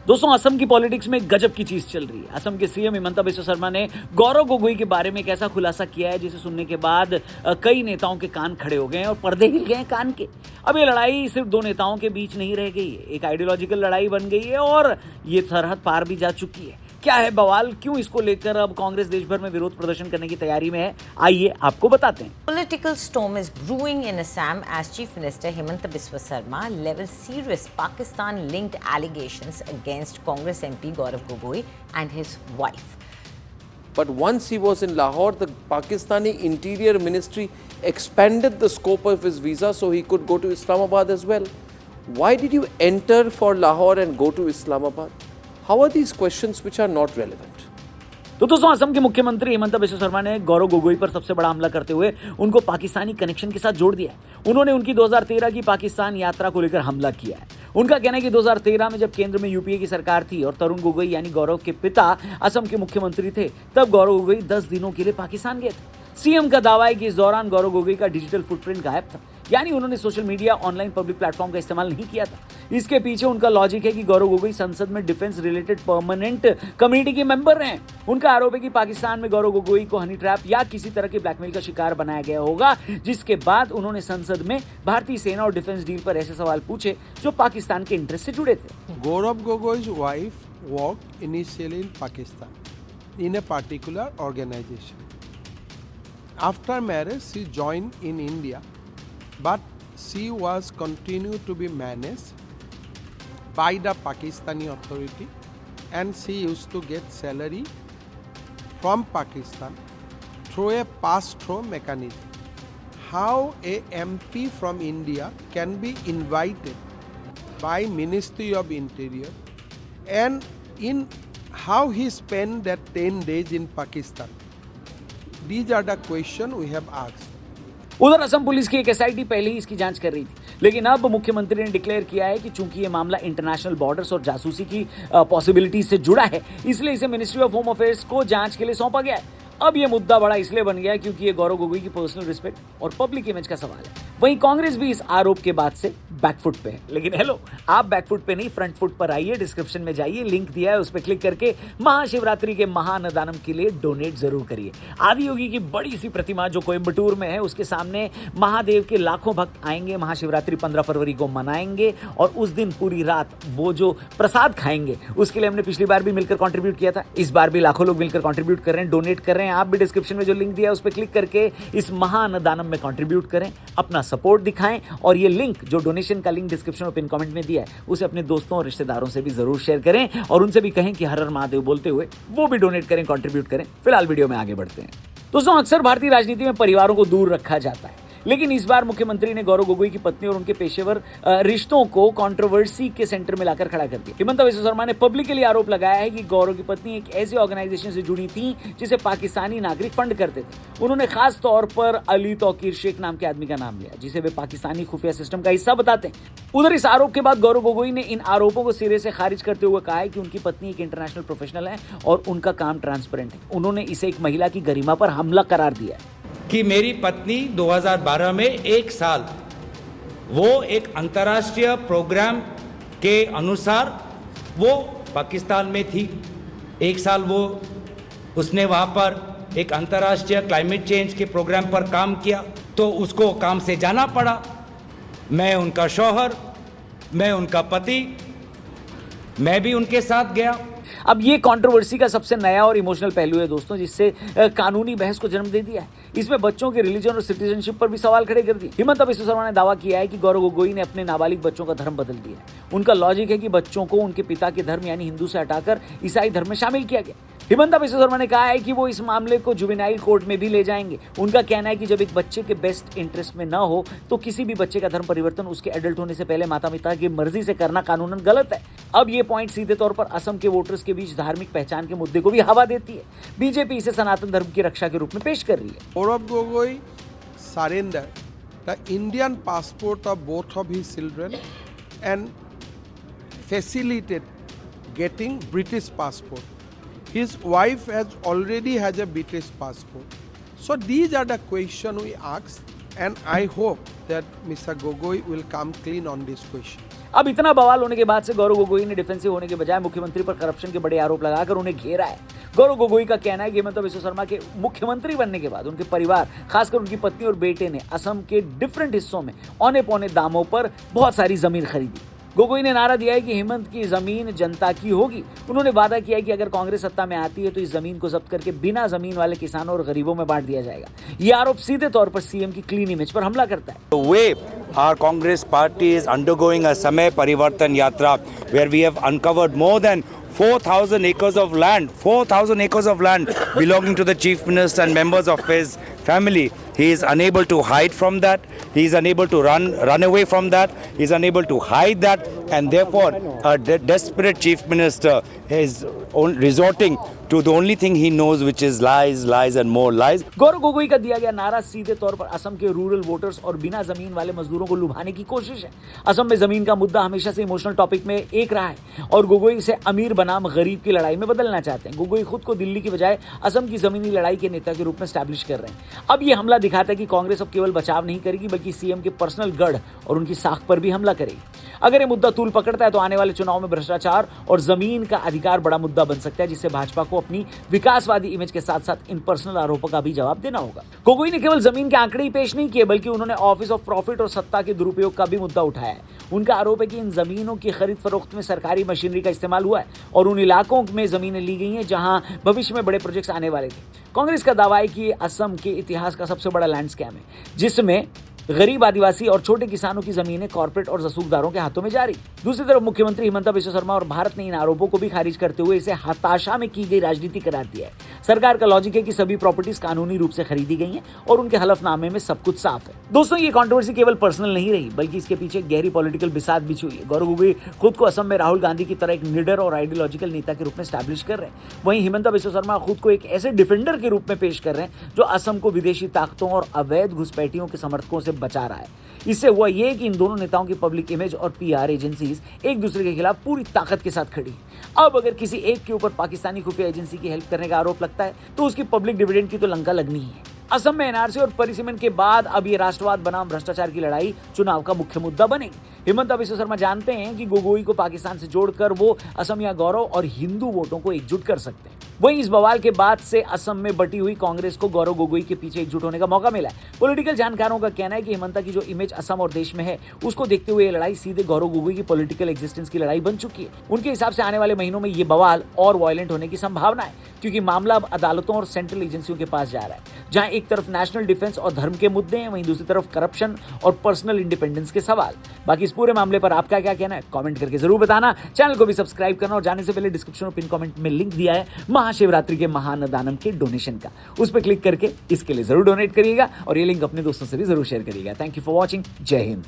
दोस्तों, असम की पॉलिटिक्स में गजब की चीज चल रही है। असम के सीएम हिमंता बिस्वा शर्मा ने गौरव गोगोई के बारे में एक ऐसा खुलासा किया है जिसे सुनने के बाद कई नेताओं के कान खड़े हो गए हैं और पर्दे हिल गए हैं कान के। अब ये लड़ाई सिर्फ दो नेताओं के बीच नहीं रह गई है, एक आइडियोलॉजिकल लड़ाई बन गई है और ये सरहद पार भी जा चुकी है। क्या है बवाल, क्यों इसको लेकर अब कांग्रेस देश भर में विरोध प्रदर्शन करने की तैयारी में है, आइए आपको बताते हैं। Political storm is brewing in Assam as Chief Minister Himanta Biswa Sarma levels serious Pakistan-linked allegations against Congress MP Gaurav Gogoi and his wife. But once he was in Lahore, the Pakistani Interior Ministry expanded the scope of his visa so he could go to Islamabad as well. Why did you enter for Lahore and go to Islamabad? How are these questions which are not relevant? तो दोस्तों, असम के मुख्यमंत्री हिमंता बिस्वा शर्मा ने गौरव गोगोई पर सबसे बड़ा हमला करते हुए उनको पाकिस्तानी कनेक्शन के साथ जोड़ दिया है। उन्होंने उनकी 2013 की पाकिस्तान यात्रा को लेकर हमला किया है। उनका कहना है कि 2013 में जब केंद्र में यूपीए की सरकार थी और तरुण गोगोई यानी गौरव के पिता असम के मुख्यमंत्री थे, तब गौरव गोगोई 10 दिनों के लिए पाकिस्तान गए थे। सीएम का दावा है कि इस दौरान गौरव गोगोई का डिजिटल फुटप्रिंट गायब था, यानी उन्होंने social media online public platform का इस्तेमाल नहीं किया था। इसके पीछे उनका लॉजिक है कि गौरव गोगोई संसद में डिफेंस रिलेटेड परमानेंट कमेटी के मेंबर रहे। उनका आरोप है कि पाकिस्तान में गौरव गोगोई को हनी ट्रैप या किसी तरह के ब्लैकमेल का शिकार बनाया गया होगा, जिसके बाद उन्होंने संसद में भारतीय सेना और डिफेंस डील पर ऐसे सवाल पूछे जो पाकिस्तान के इंटरेस्ट से जुड़े थे। Gaurav Gogoi's wife worked initially in Pakistan in a particular organization. After marriage, she joined in India, but she was continued to be managed by the Pakistani authority, and she used to get salary from Pakistan through a pass-through mechanism. How a MP from India can be invited by Ministry of Interior, and in how he spent that 10 days in Pakistan? These are the questions we have asked. उधर Assam police की एक SIT पहले ही इसकी जांच कर रही थी, लेकिन अब मुख्यमंत्री ने डिक्लेयर किया है कि चूंकि ये मामला इंटरनेशनल बॉर्डर्स और जासूसी की पॉसिबिलिटी से जुड़ा है, इसलिए इसे मिनिस्ट्री ऑफ होम अफेयर्स को जांच के लिए सौंपा गया है। अब ये मुद्दा बड़ा इसलिए बन गया है क्योंकि ये गौरव गोगोई की पर्सनल रिस्पेक्ट और पब्लिक इमेज का सवाल है। वहीं कांग्रेस भी इस आरोप के बाद से बैकफुट पे है, लेकिन हेलो, आप बैकफुट पे नहीं फ्रंट फुट पर आइए। डिस्क्रिप्शन में जाइए, लिंक दिया है, उस पर क्लिक करके महाशिवरात्रि के महाअन्नदानम के लिए डोनेट जरूर करिए। आदियोगी की बड़ी सी प्रतिमा जो कोयम्बटूर में है, उसके सामने महादेव के लाखों भक्त आएंगे, महाशिवरात्रि 15 फरवरी को मनाएंगे और उस दिन पूरी रात वो जो प्रसाद खाएंगे उसके लिए हमने पिछली बार भी मिलकर कंट्रीब्यूट किया था। इस बार भी लाखों लोग मिलकर कंट्रीब्यूट कर रहे हैं, डोनेट कर रहे हैं। आप भी डिस्क्रिप्शन में जो लिंक दिया है उस पर क्लिक करके इस महाअन्नदानम में कंट्रीब्यूट करें, अपना सपोर्ट दिखाएं और ये लिंक जो डोनेशन का लिंक डिस्क्रिप्शन और पिन कमेंट में दिया है उसे अपने दोस्तों और रिश्तेदारों से भी जरूर शेयर करें और उनसे भी कहें कि हर हर महादेव बोलते हुए वो भी डोनेट करें, कंट्रीब्यूट करें। फिलहाल वीडियो में आगे बढ़ते हैं। दोस्तों, अक्सर भारतीय राजनीति में परिवारों को दूर रखा जाता है, लेकिन इस बार मुख्यमंत्री ने गौरव गोगोई की पत्नी और उनके पेशेवर रिश्तों को कंट्रोवर्सी के सेंटर में लाकर खड़ा कर दिया। हिमंता बिस्वा शर्मा ने पब्लिकली आरोप लगाया है कि गौरव की पत्नी एक ऐसी ऑर्गेनाइजेशन से जुड़ी थी जिसे पाकिस्तानी नागरिक फंड करते थे। उन्होंने खास तौर पर अली तौकीर शेख नाम के आदमी का नाम लिया, जिसे वे पाकिस्तानी खुफिया सिस्टम का हिस्सा बताते हैं। उधर इस आरोप के बाद गौरव गोगोई ने इन आरोपों को सिरे से खारिज करते हुए कहा है कि उनकी पत्नी एक इंटरनेशनल प्रोफेशनल है और उनका काम ट्रांसपेरेंट है। उन्होंने इसे एक महिला की गरिमा पर हमला करार दिया है कि मेरी पत्नी 2012 में एक साल वो एक अंतर्राष्ट्रीय प्रोग्राम के अनुसार वो पाकिस्तान में थी। एक साल उसने वहाँ पर एक अंतर्राष्ट्रीय क्लाइमेट चेंज के प्रोग्राम पर काम किया, तो उसको काम से जाना पड़ा। मैं उनका शौहर, मैं उनका पति, मैं भी उनके साथ गया। अब ये कंट्रोवर्सी का सबसे नया और इमोशनल पहलू है दोस्तों, जिससे कानूनी बहस को जन्म दे दिया है। इसमें बच्चों के रिलीजन और सिटीजनशिप पर भी सवाल खड़े कर दिए। हिमंता बिस्वा शर्मा ने दावा किया है कि गौरव गोगोई ने अपने नाबालिग बच्चों का धर्म बदल दिया है। उनका लॉजिक है कि बच्चों को उनके पिता के धर्म यानी हिंदू से हटाकर ईसाई धर्म में शामिल किया गया। हिमंता बिस्वा शर्मा ने कहा है कि वो इस मामले को जुवेनाइल कोर्ट में भी ले जाएंगे। उनका कहना है कि जब एक बच्चे के बेस्ट इंटरेस्ट में न हो तो किसी भी बच्चे का धर्म परिवर्तन उसके एडल्ट होने से पहले माता पिता की मर्जी से करना कानूनन गलत है। अब ये पॉइंट सीधे तौर पर असम के वोटर्स के बीच धार्मिक पहचान के मुद्दे को भी हवा देती है। बीजेपी इसे सनातन धर्म की रक्षा के रूप में पेश कर रही है। Gaurav Gogoi surrendered the Indian passport of both of his children and facilitated getting British passport. His wife already has a British passport. So these are the questions we asked, and I hope that Mr. Gogoi will come clean on this question. अब इतना बवाल होने के बाद से गौरव गोगोई ने defensive होने के बजाय मुख्यमंत्री पर करप्शन के बड़े आरोप लगाकर उन्हें घेरा है। गौरव गोगोई का कहना है कि हिमंता बिस्वा शर्मा के मुख्यमंत्री बनने के बाद उनके परिवार, खासकर उनकी पत्नी और बेटे ने असम के डिफरेंट हिस्सों में औने पौने दामों पर बहुत सारी जमीन खरीदी। गोगोई ने नारा दिया है कि हिमंत की जमीन जनता की होगी। उन्होंने वादा किया है कि अगर कांग्रेस सत्ता में आती है तो इस जमीन को जब्त करके बिना जमीन वाले किसानों और गरीबों में बांट दिया जाएगा। ये आरोप सीधे तौर पर सीएम की क्लीन इमेज पर हमला करता है। The way our Congress party is undergoing a Samay Parivartan Yatra, where we have uncovered more than 4,000 acres of land, 4,000 acres of land belonging to the Chief Minister and members of his family. He is unable to hide from that. He is unable to run away from that. He is unable to hide that, and therefore a desperate Chief Minister is resorting to the only thing he knows, which is lies, lies and more lies. Gaurav Gogoi का दिया गया नारा सीधे तौर पर असम के rural voters और बिना जमीन वाले मजदूरों को लुभाने की कोशिश है। असम में जमीन का मुद्दा हमेशा से इमोशनल टॉपिक में एक रहा है और गोगोई इसे अमीर बनाम गरीब की लड़ाई में बदलना चाहते हैं। गोगोई खुद को दिल्ली की बजाय असम की जमीनी लड़ाई के नेता के रूप में स्टैब्लिश कर रहे हैं। अब ये हमला दिखाता है कि कांग्रेस अब केवल बचाव नहीं करेगी बल्कि सीएम के पर्सनल गढ़ और उनकी साख पर भी हमला करेगी। अगर ये मुद्दा तूल पकड़ता है तो आने वाले चुनाव में भ्रष्टाचार और जमीन का अधिकार बड़ा मुद्दा बन सकता है, जिससे भाजपा को अपनी विकासवादी इमेज के साथ साथ इन पर्सनल आरोपों का भी जवाब देना होगा। गोगोई ने केवल जमीन के आंकड़े ही पेश नहीं किए बल्कि उन्होंने ऑफिस ऑफ प्रॉफिट और सत्ता के दुरुपयोग का भी मुद्दा उठाया है। उनका आरोप है कि इन जमीनों की खरीद फरोख्त में सरकारी मशीनरी का इस्तेमाल हुआ है और उन इलाकों में जमीनें ली गई हैं जहां भविष्य में बड़े प्रोजेक्ट्स आने वाले थे। कांग्रेस का दावा है कि ये असम के इतिहास का सबसे बड़ा लैंड स्कैम है, जिसमें गरीब आदिवासी और छोटे किसानों की जमीनें कॉर्पोरेट और रसूखदारों के हाथों में जारी। दूसरी तरफ मुख्यमंत्री हिमंता बिस्वा शर्मा और भारत ने इन आरोपों को भी खारिज करते हुए इसे हताशा में की गई राजनीति करार दिया है। सरकार का लॉजिक है कि सभी प्रॉपर्टीज कानूनी रूप से खरीदी गई हैं और उनके हलफनामे में सब कुछ साफ है। दोस्तों, ये कंट्रोवर्सी केवल पर्सनल नहीं रही बल्कि इसके पीछे गहरी पॉलिटिकल बिसात बिछी हुई है। गौरव गोगोई खुद को असम में राहुल गांधी की तरह एक निडर और आइडियोलॉजिकल नेता के रूप में स्टैब्लिश कर रहे हैं। वहीं हिमंता बिस्वा शर्मा खुद को एक ऐसे डिफेंडर के रूप में पेश कर रहे हैं जो असम को विदेशी ताकतों और अवैध घुसपैठियों के समर्थकों से बचा रहा है। इससे हुआ यह कि इन दोनों नेताओं की पब्लिक इमेज और पीआर एजेंसीज एक दूसरे के खिलाफ पूरी ताकत के साथ खड़ी है। अब अगर किसी एक के ऊपर पाकिस्तानी खुफिया एजेंसी की हेल्प करने का आरोप लगता है तो उसकी पब्लिक डिविडेंड की तो लंका लगनी ही है। असम में एनआरसी और परिसीमन के बाद अब ये राष्ट्रवाद बनाम भ्रष्टाचार की लड़ाई चुनाव का मुख्य मुद्दा बनेगी। हिमंता बिस्वा शर्मा जानते हैं कि गोगोई को पाकिस्तान से जोड़कर वो असमिया गौरव और हिंदू वोटों को एकजुट कर सकते हैं। वहीं इस बवाल के बाद से असम में बटी हुई कांग्रेस को गौरव गोगोई के पीछे एकजुट होने का मौका मिला है। पॉलिटिकल जानकारों का कहना है कि हिमंता की जो इमेज असम और देश में है उसको देखते हुए ये लड़ाई सीधे गौरव गोगोई की पॉलिटिकल एग्जिस्टेंस की लड़ाई बन चुकी है। उनके हिसाब से आने वाले महीनों में ये बवाल और वायलेंट होने की संभावना है, क्योंकि मामला अब अदालतों और सेंट्रल एजेंसियों के पास जा रहा है, जहां एक तरफ नेशनल डिफेंस और धर्म के मुद्दे हैं, वहीं दूसरी तरफ करप्शन और पर्सनल इंडिपेंडेंस के सवाल। बाकी इस पूरे मामले पर आपका क्या कहना है कमेंट करके जरूर बताना। चैनल को भी सब्सक्राइब करना और जाने से पहले डिस्क्रिप्शन और पिन कमेंट में लिंक दिया है महाशिवरात्रि के महाअन्नदानम के डोनेशन का, उस पर क्लिक करके इसके लिए जरूर डोनेट करिएगा और ये लिंक अपने दोस्तों से भी जरूर शेयर करिएगा। Thank you for watching. जय हिंद।